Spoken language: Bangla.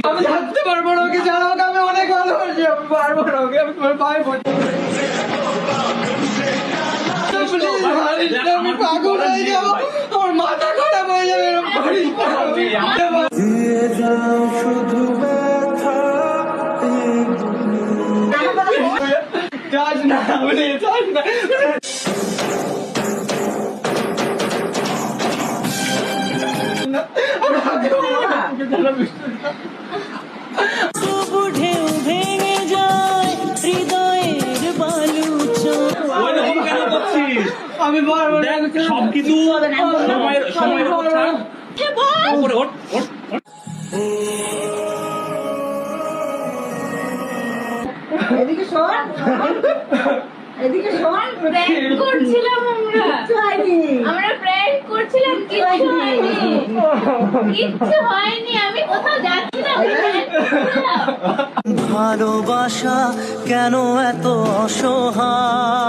আমি থাকতে পারবো না, ওকে জানো, আমি অনেক ভালোবাসি, আমি পারবো না ওকে, আমি তোমার পায়ে পড়ছি। আমি পাগল হয়ে যাবো, আমার মাথা খারাপ হয়ে যাবে, এরকম করিস না। দিয়ে যাও শুধু ব্যথা, যাস না বলে, যাস না। ঢেউ ভেঙে যায় হৃদয়ের বালুচর। আমি সবকিছু সময়ের উপরে ওঠ। এদিকে শোন, এদিকে শোন। প্র্যাঙ্ক করছিলাম আমরা প্র্যাঙ্ক করছিলাম, কিচ্ছু হয়নি, কিচ্ছু হয়নি, আমি কোথাও যাচ্ছি না, ভালোবাসা কেন এত অসহায়?